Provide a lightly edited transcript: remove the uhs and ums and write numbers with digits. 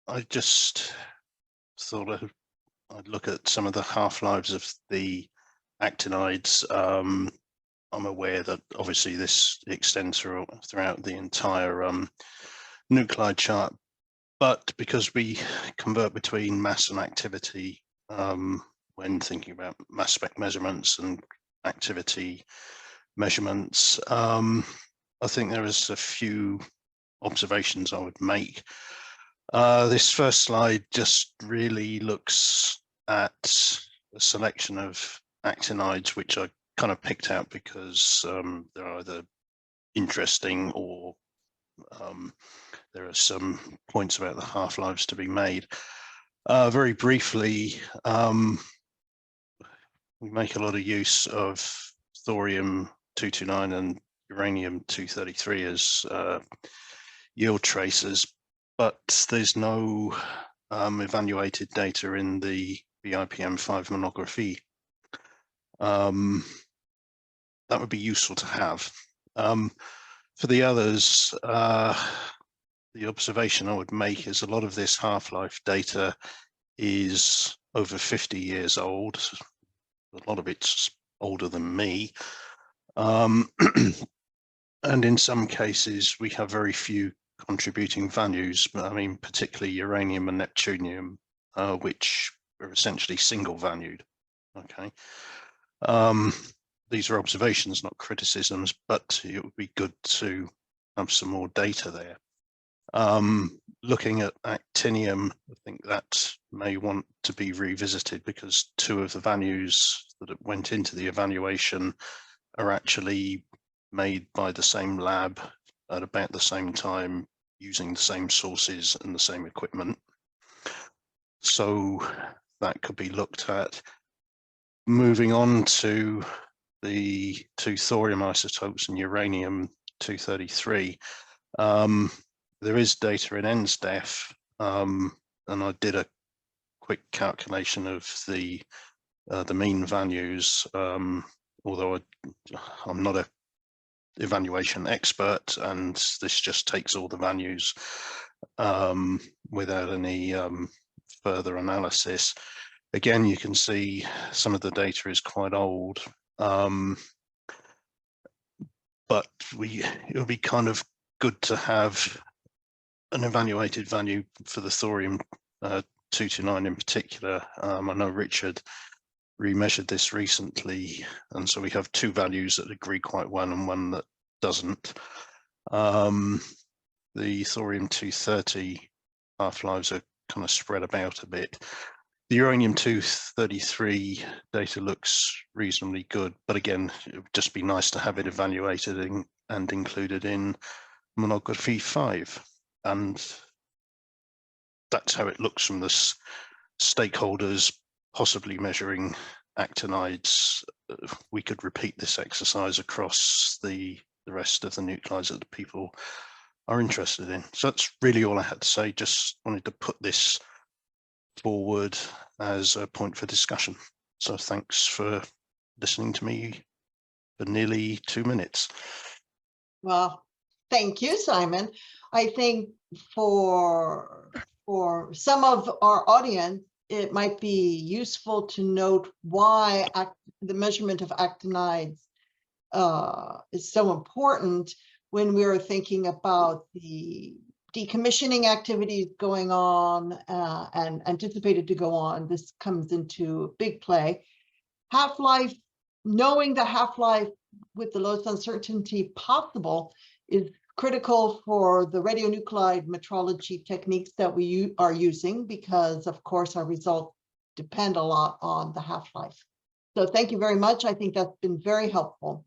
I just thought I'd look at some of the half-lives of the actinides. I'm aware that obviously this extends throughout the entire nuclide chart, but because we convert between mass and activity when thinking about mass spec measurements and activity measurements, I think there is a few observations I would make. This first slide just really looks at a selection of actinides which I kind of picked out because they're either interesting or there are some points about the half-lives to be made. Very briefly, we make a lot of use of thorium-229 and uranium-233 as yield tracers, but there's no evaluated data in the BIPM5 monography. That would be useful to have. For the others, the observation I would make is a lot of this half-life data is over 50 years old. A lot of it's older than me. And in some cases, we have very few contributing values, I mean, particularly uranium and neptunium, which are essentially single valued. Okay. These are observations, not criticisms, but it would be good to have some more data there. Looking at actinium, I think that may want to be revisited because two of the values that went into the evaluation are actually made by the same lab at about the same time, using the same sources and the same equipment. So that could be looked at. Moving on to the two thorium isotopes and uranium-233, there is data in NSDEF, and I did a quick calculation of the mean values, although I'm not a evaluation expert, and this just takes all the values without any further analysis. Again, you can see some of the data is quite old, but it would be kind of good to have an evaluated value for the thorium 229 in particular. I know Richard remeasured this recently, and so we have two values that agree quite well and one that doesn't. The thorium-230 half-lives are kind of spread about a bit. The uranium-233 data looks reasonably good, but again, it would just be nice to have it evaluated and included in monography 5. And that's how it looks from the stakeholders possibly measuring actinides. We could repeat this exercise across the rest of the nuclides that the people are interested in. So that's really all I had to say. Just wanted to put this forward as a point for discussion. So thanks for listening to me for nearly 2 minutes. Well, thank you, Simon. I think for some of our audience, it might be useful to note why the measurement of actinides is so important when we're thinking about the decommissioning activities going on and anticipated to go on. This comes into big play. Half-life, knowing the half-life with the lowest uncertainty possible is critical for the radionuclide metrology techniques that we are using, because of course our results depend a lot on the half-life. So thank you very much. I think that's been very helpful.